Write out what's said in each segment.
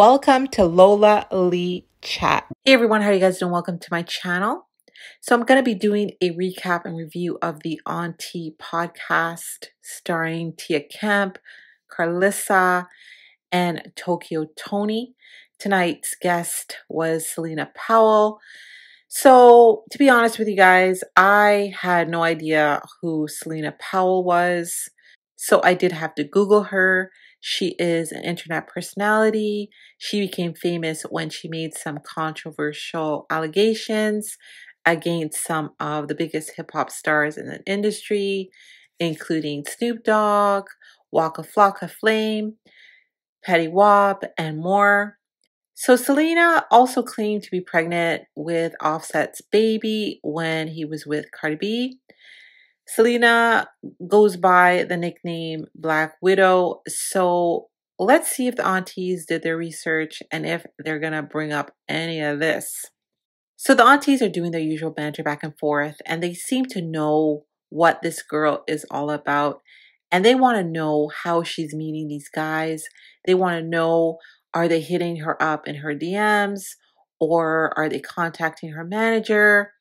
Welcome to Lola Lee Chat. Hey everyone, how are you guys doing? Welcome to my channel. So I'm going to be doing a recap and review of the Auntie podcast starring Tia Kemp, KARLISSA, and TONI. Tonight's guest was CELINA Powell. So to be honest with you guys, I had no idea who CELINA Powell was. So I did have to Google her. She is an internet personality. She became famous when she made some controversial allegations against some of the biggest hip hop stars in the industry, including Snoop Dogg, Waka Flocka Flame, Petty Wap, and more. So CELINA also claimed to be pregnant with Offset's baby when he was with Cardi B. CELINA goes by the nickname Black Widow. So let's see if the aunties did their research and if they're going to bring up any of this. So the aunties are doing their usual banter back and forth, and they seem to know what this girl is all about. And they want to know how she's meeting these guys. They want to know, are they hitting her up in her DMs, or are they contacting her manager?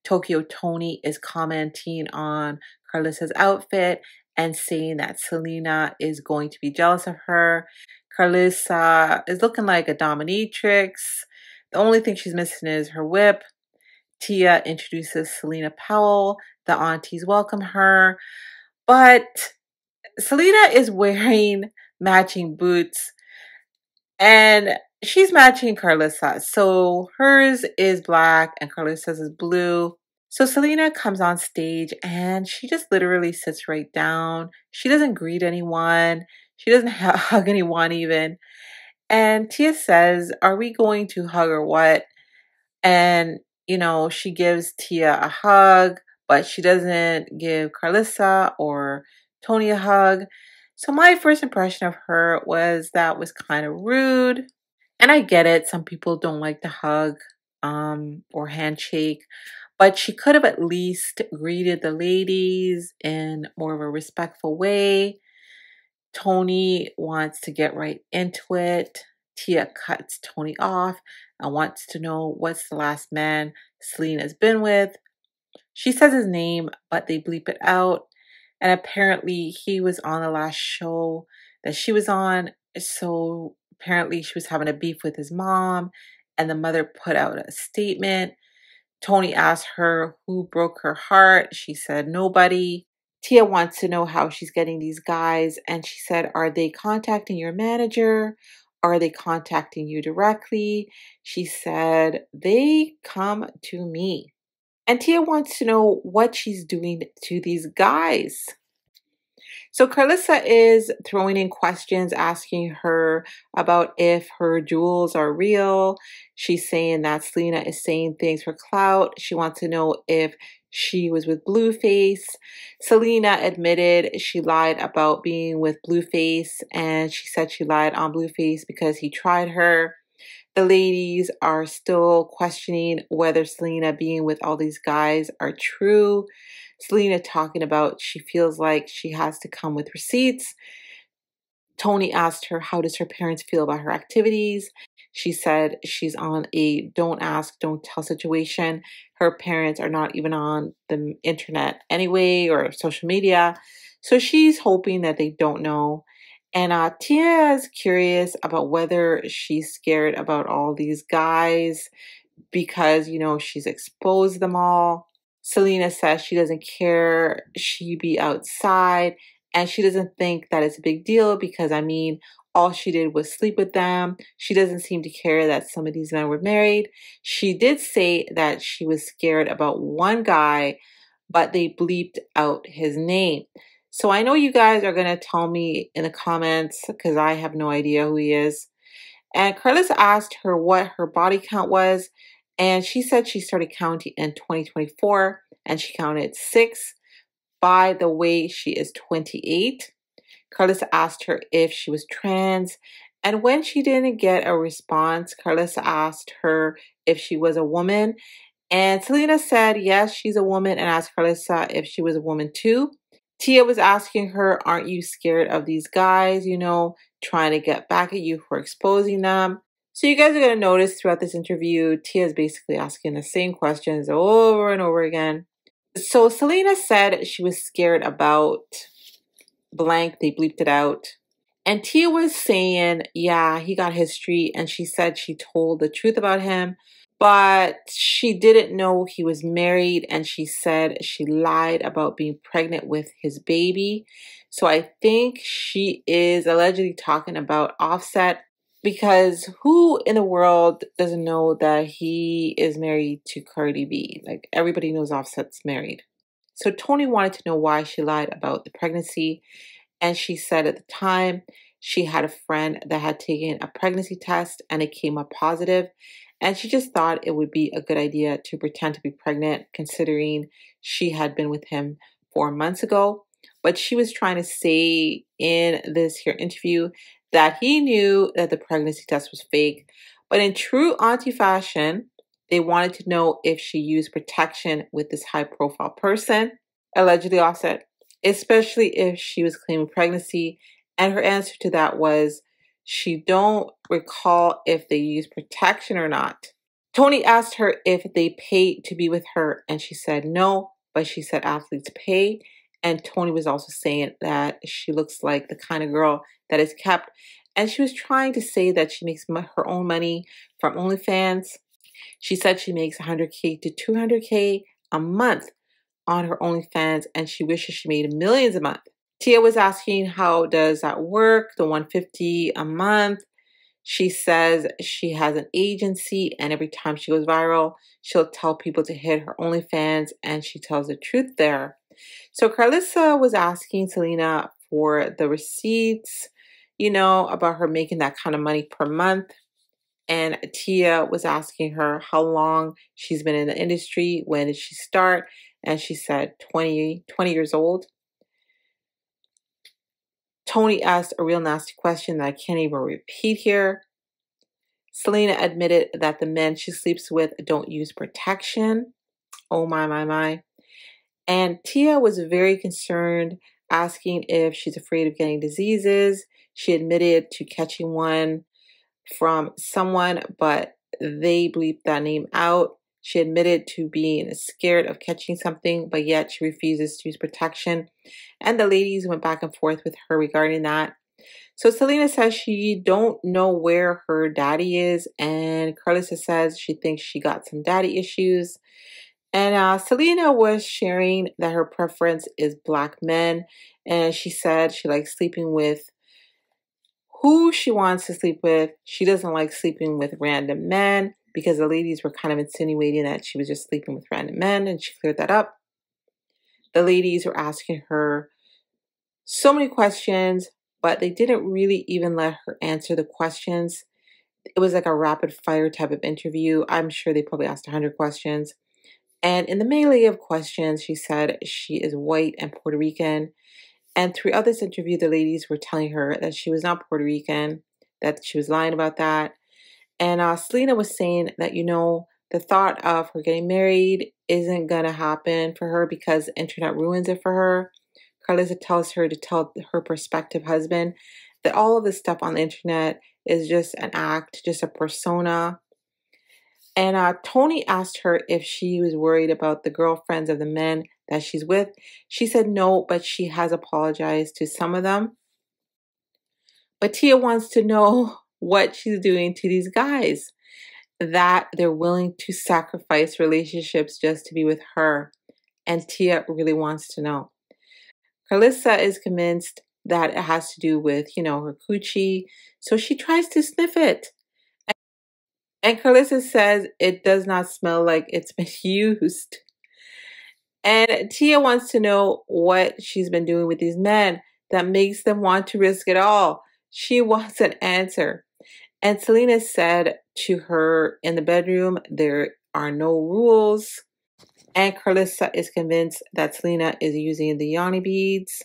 TONI is commenting on KARLISSA's outfit and saying that CELINA is going to be jealous of her. KARLISSA is looking like a dominatrix. The only thing she's missing is her whip. Tia introduces CELINA Powell. The aunties welcome her. But CELINA is wearing matching boots and she's matching KARLISSA. So hers is black and KARLISSA's is blue. So CELINA comes on stage and she just literally sits right down. She doesn't greet anyone. She doesn't hug anyone even. And Tia says, are we going to hug or what? And, you know, she gives Tia a hug, but she doesn't give KARLISSA or TONI a hug. So my first impression of her was that was kind of rude. And I get it. Some people don't like the hug or handshake. But she could have at least greeted the ladies in more of a respectful way. TONI wants to get right into it. Tia cuts TONI off and wants to know what's the last man CELINA's been with. She says his name, but they bleep it out. And apparently he was on the last show that she was on. So apparently she was having a beef with his mom, and the mother put out a statement. TONI asked her who broke her heart. She said nobody. Tia wants to know how she's getting these guys, and she said, are they contacting your manager? Are they contacting you directly? She said, they come to me. And Tia wants to know what she's doing to these guys. So KARLISSA is throwing in questions, asking her about if her jewels are real. She's saying that CELINA is saying things for clout. She wants to know if she was with Blueface. CELINA admitted she lied about being with Blueface, and she said she lied on Blueface because he tried her. The ladies are still questioning whether CELINA being with all these guys are true. CELINA talking about she feels like she has to come with receipts. TONI asked her how does her parents feel about her activities. She said she's on a don't ask, don't tell situation. Her parents are not even on the internet anyway or social media. So she's hoping that they don't know. And Tia is curious about whether she's scared about all these guys because, you know, she's exposed them all. CELINA says she doesn't care. She be outside and she doesn't think that it's a big deal because, I mean, all she did was sleep with them. She doesn't seem to care that some of these men were married. She did say that she was scared about one guy, but they bleeped out his name. So I know you guys are going to tell me in the comments because I have no idea who he is. And KARLISSA asked her what her body count was. And she said she started counting in 2024 and she counted 6. By the way, she is 28. KARLISSA asked her if she was trans. And when she didn't get a response, KARLISSA asked her if she was a woman. And CELINA said, yes, she's a woman, and asked KARLISSA if she was a woman too. Tia was asking her, aren't you scared of these guys, you know, trying to get back at you for exposing them? So you guys are going to notice throughout this interview, Tia is basically asking the same questions over and over again. So Selena said she was scared about blank. They bleeped it out. And Tia was saying, yeah, he got history. And she said she told the truth about him, but she didn't know he was married. And she said she lied about being pregnant with his baby. So I think she is allegedly talking about Offset, because who in the world doesn't know that he is married to Cardi B? Like, everybody knows Offset's married. So Toni wanted to know why she lied about the pregnancy. And she said at the time she had a friend that had taken a pregnancy test and it came up positive. And she just thought it would be a good idea to pretend to be pregnant, considering she had been with him 4 months ago. But she was trying to say in this here interview that he knew that the pregnancy test was fake. But in true auntie fashion, they wanted to know if she used protection with this high profile person, allegedly Offset, especially if she was claiming pregnancy. And her answer to that was she don't recall if they used protection or not. Toni asked her if they paid to be with her, and she said no, but she said athletes pay. And Toni was also saying that she looks like the kind of girl that is kept. And she was trying to say that she makes her own money from OnlyFans. She said she makes 100K to 200K a month on her OnlyFans, and she wishes she made millions a month. Tia was asking how does that work, the 150 a month. She says she has an agency, and every time she goes viral, she'll tell people to hit her OnlyFans, and she tells the truth there. So KARLISSA was asking Selena for the receipts, you know, about her making that kind of money per month. And Tia was asking her how long she's been in the industry, when did she start, and she said 20 years old. Toni asked a real nasty question that I can't even repeat here. Selena admitted that the men she sleeps with don't use protection. Oh my, my, my. And Tia was very concerned, asking if she's afraid of getting diseases. She admitted to catching one from someone, but they bleeped that name out. She admitted to being scared of catching something, but yet she refuses to use protection. And the ladies went back and forth with her regarding that. So Selena says she don't know where her daddy is, and KARLISSA says she thinks she got some daddy issues. And Selena was sharing that her preference is black men, and she said she likes sleeping with who she wants to sleep with. She doesn't like sleeping with random men, because the ladies were kind of insinuating that she was just sleeping with random men, and she cleared that up. The ladies were asking her so many questions, but they didn't really even let her answer the questions. It was like a rapid fire type of interview. I'm sure they probably asked 100 questions. And in the melee of questions, she said she is white and Puerto Rican. And throughout this interview, the ladies were telling her that she was not Puerto Rican, that she was lying about that. And Selena was saying that, you know, the thought of her getting married isn't going to happen for her because the internet ruins it for her. KARLISSA tells her to tell her prospective husband that all of this stuff on the internet is just an act, just a persona. And Toni asked her if she was worried about the girlfriends of the men that she's with. She said no, but she has apologized to some of them. But Tia wants to know what she's doing to these guys, that they're willing to sacrifice relationships just to be with her. And Tia really wants to know. KARLISSA is convinced that it has to do with, you know, her coochie. So she tries to sniff it. And KARLISSA says it does not smell like it's been used. And Tia wants to know what she's been doing with these men that makes them want to risk it all. She wants an answer. And Selena said to her in the bedroom, there are no rules. And KARLISSA is convinced that Selena is using the yoni beads.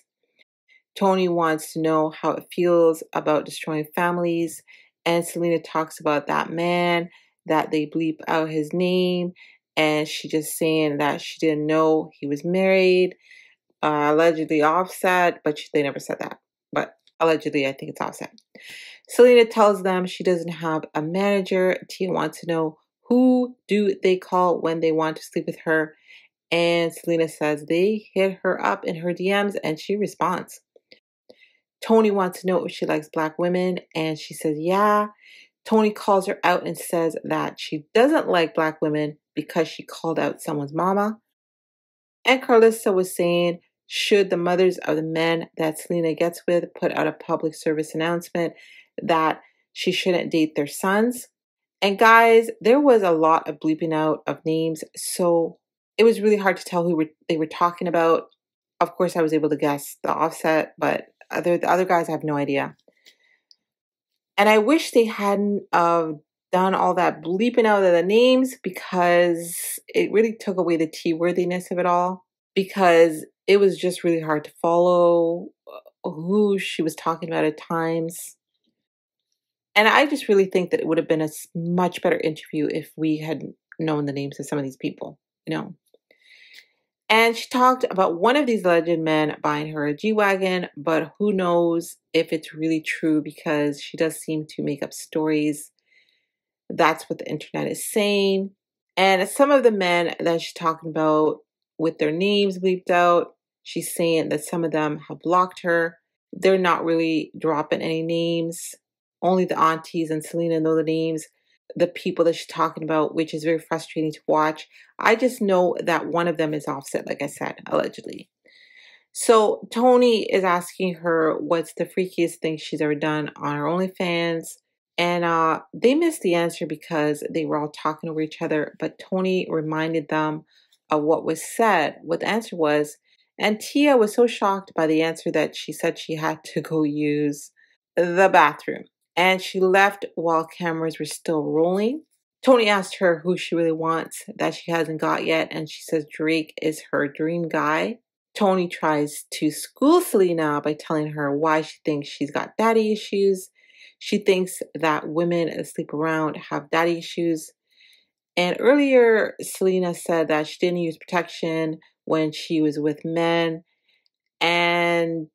Toni wants to know how it feels about destroying families. And Selena talks about that man, that they bleep out his name. And she just saying that she didn't know he was married, allegedly Offset, but they never said that. But allegedly, I think it's Offset. Selena tells them she doesn't have a manager. Tia wants to know who do they call when they want to sleep with her. And Selena says they hit her up in her DMs and she responds. Toni wants to know if she likes black women and she says, yeah. Toni calls her out and says that she doesn't like black women because she called out someone's mama. And KARLISSA was saying, should the mothers of the men that Selena gets with put out a public service announcement that she shouldn't date their sons? And guys, there was a lot of bleeping out of names, so it was really hard to tell who they were talking about. Of course, I was able to guess the Offset, but the other guys, I have no idea. And I wish they hadn't done all that bleeping out of the names because it really took away the T-worthiness of it all. Because it was just really hard to follow who she was talking about at times. And I just really think that it would have been a much better interview if we had known the names of some of these people, you know. And she talked about one of these alleged men buying her a G-Wagon, but who knows if it's really true because she does seem to make up stories. That's what the internet is saying. And some of the men that she's talking about with their names bleeped out, she's saying that some of them have blocked her. They're not really dropping any names. Only the aunties and Selena know the names, the people that she's talking about, which is very frustrating to watch. I just know that one of them is Offset, like I said, allegedly. So Toni is asking her what's the freakiest thing she's ever done on her OnlyFans. And they missed the answer because they were all talking over each other. But Toni reminded them of what was said, what the answer was. And Tia was so shocked by the answer that she said she had to go use the bathroom. And she left while cameras were still rolling. Toni asked her who she really wants that she hasn't got yet. And she says Drake is her dream guy. Toni tries to school Selena by telling her why she thinks she's got daddy issues. She thinks that women that sleep around have daddy issues. And earlier, Selena said that she didn't use protection when she was with men. And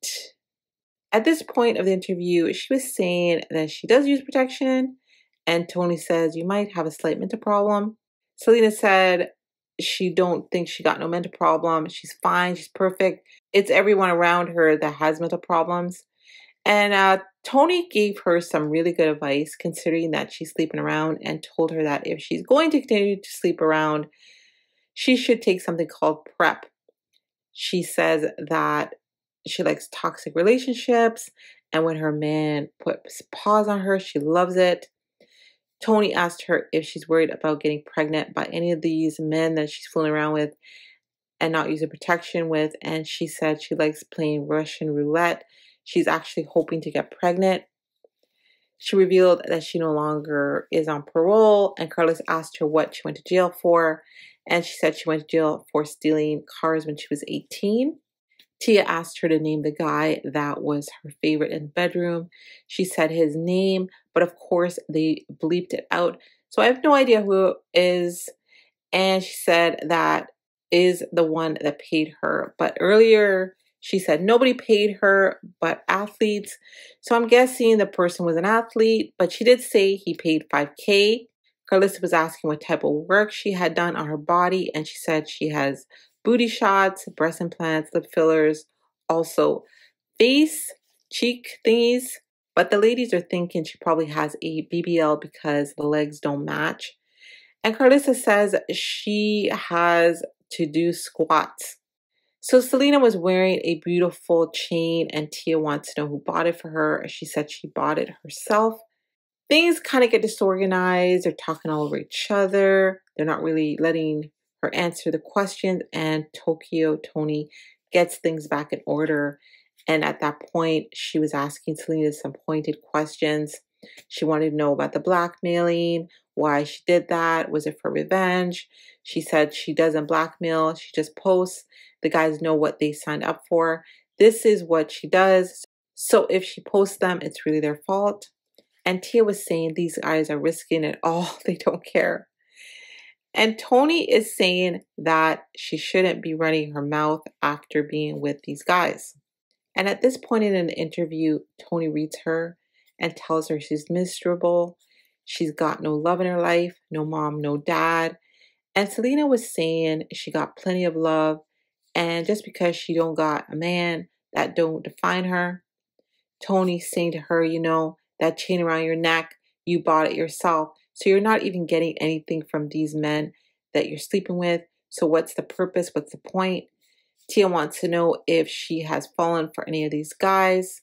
at this point of the interview, she was saying that she does use protection. And Toni says, you might have a slight mental problem. Selena said she don't think she got no mental problem. She's fine. She's perfect. It's everyone around her that has mental problems. And Toni gave her some really good advice considering that she's sleeping around and told her that if she's going to continue to sleep around, she should take something called PrEP. She says that she likes toxic relationships and when her man puts paws on her, she loves it. Toni asked her if she's worried about getting pregnant by any of these men that she's fooling around with and not using protection with. And she said she likes playing Russian roulette. She's actually hoping to get pregnant. She revealed that she no longer is on parole, and KARLISSA asked her what she went to jail for, and she said she went to jail for stealing cars when she was 18. Tia asked her to name the guy that was her favorite in the bedroom. She said his name, but of course they bleeped it out. So I have no idea who it is. And she said that is the one that paid her. But earlier she said nobody paid her but athletes. So I'm guessing the person was an athlete, but she did say he paid $5K. KARLISSA was asking what type of work she had done on her body, and she said she has booty shots, breast implants, lip fillers, also face, cheek thingies. But the ladies are thinking she probably has a BBL because the legs don't match. And KARLISSA says she has to do squats. So Selena was wearing a beautiful chain and Tia wants to know who bought it for her. She said she bought it herself. Things kind of get disorganized. They're talking all over each other. They're not really letting her answer the questions. And Toni gets things back in order. And at that point, she was asking Selena some pointed questions. She wanted to know about the blackmailing, why she did that. Was it for revenge? She said she doesn't blackmail. She just posts. The guys know what they signed up for. This is what she does. So if she posts them, it's really their fault. And Tia was saying these guys are risking it all. They don't care. And Toni is saying that she shouldn't be running her mouth after being with these guys. And at this point in an interview, Toni reads her and tells her she's miserable. She's got no love in her life, no mom, no dad. And CELINA was saying she got plenty of love, and just because she don't got a man, that don't define her. TONI saying to her, that chain around your neck, you bought it yourself. So you're not even getting anything from these men that you're sleeping with. So what's the purpose? What's the point? Tia wants to know if she has fallen for any of these guys.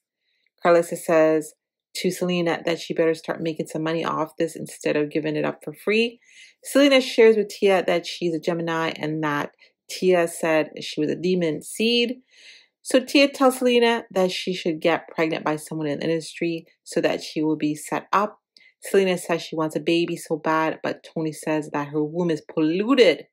KARLISSA says to CELINA that she better start making some money off this instead of giving it up for free. CELINA shares with Tia that she's a Gemini and that Tia said she was a demon seed. So Tia tells CELINA that she should get pregnant by someone in the industry so that she will be set up. CELINA says she wants a baby so bad, but TONI says that her womb is polluted.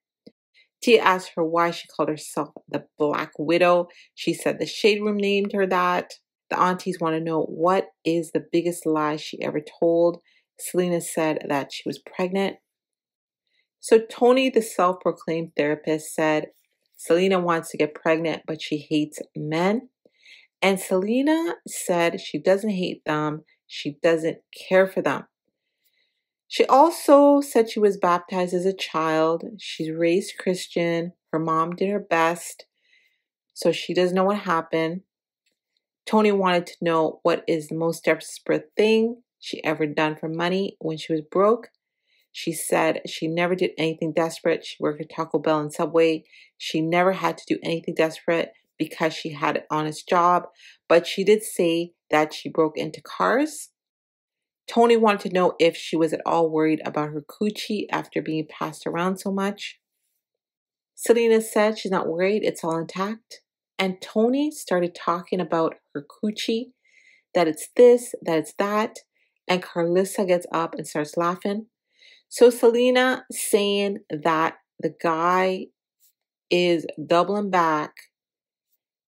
Tia asks her why she called herself the Black Widow. She said the Shade Room named her that. The aunties want to know what is the biggest lie she ever told. CELINA said that she was pregnant. So TONI, the self-proclaimed therapist, said CELINA wants to get pregnant, but she hates men. And CELINA said she doesn't hate them. She doesn't care for them. She also said she was baptized as a child. She's raised Christian. Her mom did her best. So she doesn't know what happened. TONI wanted to know what is the most desperate thing she ever done for money when she was broke. She said she never did anything desperate. She worked at Taco Bell and Subway. She never had to do anything desperate because she had an honest job. But she did say that she broke into cars. TONI wanted to know if she was at all worried about her coochie after being passed around so much. CELINA said she's not worried. It's all intact. And TONI started talking about her coochie, that it's this, that it's that. And KARLISSA gets up and starts laughing. So CELINA saying that the guy is doubling back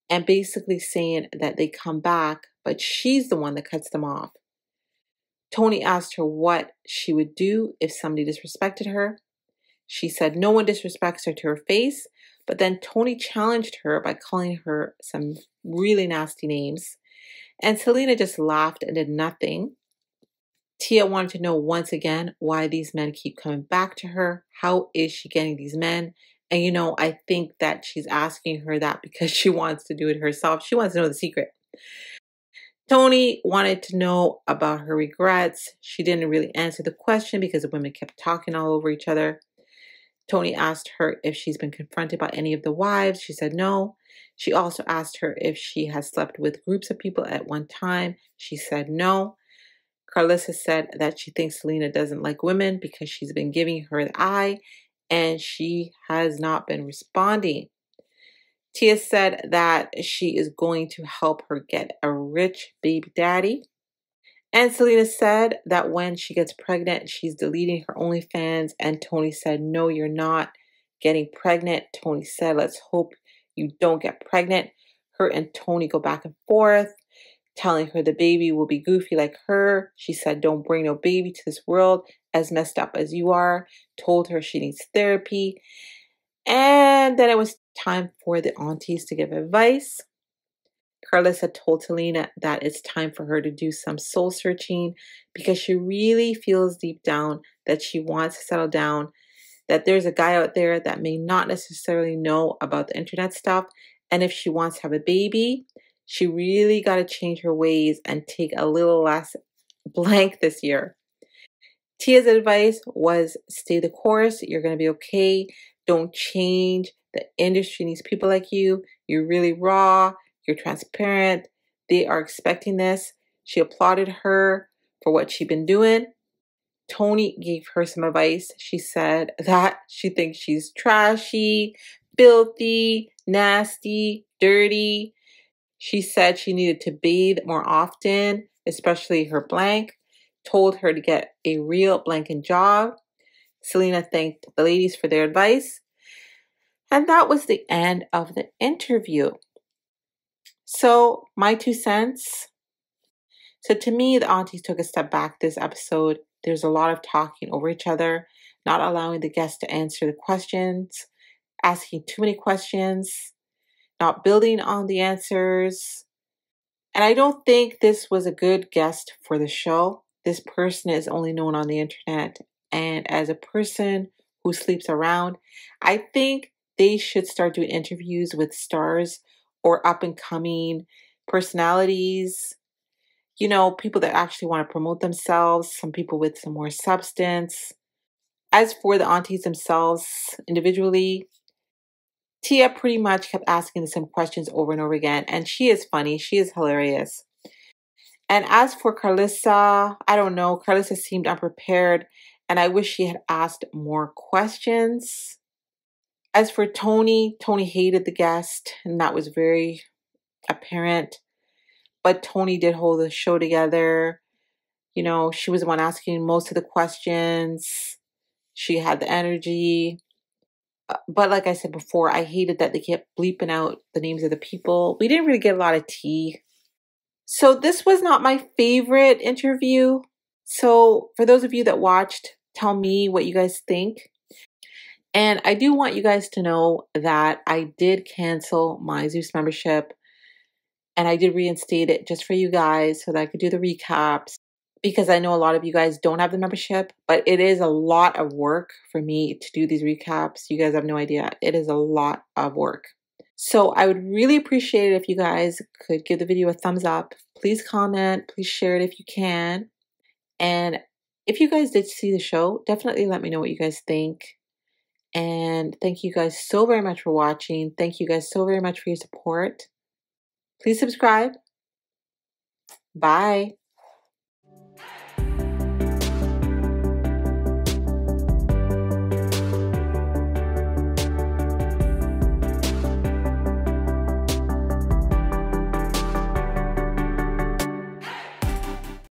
and basically saying that they come back, but she's the one that cuts them off. TONI asked her what she would do if somebody disrespected her. She said no one disrespects her to her face, but then TONI challenged her by calling her some really nasty names. And CELINA just laughed and did nothing. Tia wanted to know once again why these men keep coming back to her. How is she getting these men? And I think that she's asking her that because she wants to do it herself. She wants to know the secret. TONI wanted to know about her regrets. She didn't really answer the question because the women kept talking all over each other. TONI asked her if she's been confronted by any of the wives. She said no. She also asked her if she has slept with groups of people at one time. She said no. KARLISSA said that she thinks CELINA doesn't like women because she's been giving her the eye and she has not been responding. Tia said that she is going to help her get a rich baby daddy. And CELINA said that when she gets pregnant, she's deleting her OnlyFans. And TONI said, no, you're not getting pregnant. TONI said, let's hope you don't get pregnant. Her and TONI go back and forth, telling her the baby will be goofy like her. She said, don't bring no baby to this world as messed up as you are. Told her she needs therapy. And then it was time for the aunties to give advice. KARLISSA told CELINA that it's time for her to do some soul searching because she really feels deep down that she wants to settle down, that there's a guy out there that may not necessarily know about the internet stuff. And if she wants to have a baby, she really got to change her ways and take a little less blank this year. Tia's advice was stay the course. You're going to be okay. Don't change. The industry needs people like you. You're really raw. You're transparent. They are expecting this. She applauded her for what she'd been doing. TONI gave her some advice. She said that she thinks she's trashy, filthy, nasty, dirty. She said she needed to bathe more often, especially her blank. Told her to get a real blanking job. CELINA thanked the ladies for their advice. And that was the end of the interview. So, my 2 cents. So, to me, the aunties took a step back this episode. There's a lot of talking over each other, not allowing the guests to answer the questions, asking too many questions, not building on the answers. And I don't think this was a good guest for the show. This person is only known on the internet. And as a person who sleeps around, I think they should start doing interviews with stars or up and coming personalities, you know, people that actually want to promote themselves, some people with some more substance. As for the aunties themselves individually, Tia pretty much kept asking the same questions over and over again, and she is funny, she is hilarious. And as for KARLISSA, I don't know, KARLISSA seemed unprepared, and I wish she had asked more questions. As for TONI, TONI hated the guest, and that was very apparent. But TONI did hold the show together. You know, she was the one asking most of the questions. She had the energy. But like I said before, I hated that they kept bleeping out the names of the people. We didn't really get a lot of tea. So this was not my favorite interview. So for those of you that watched, tell me what you guys think. And I do want you guys to know that I did cancel my Zeus membership. And I did reinstate it just for you guys so that I could do the recaps. Because I know a lot of you guys don't have the membership, but it is a lot of work for me to do these recaps. You guys have no idea. It is a lot of work. So I would really appreciate it if you guys could give the video a thumbs up. Please comment. Please share it if you can. And if you guys did see the show, definitely let me know what you guys think. And thank you guys so very much for watching. Thank you guys so very much for your support. Please subscribe. Bye.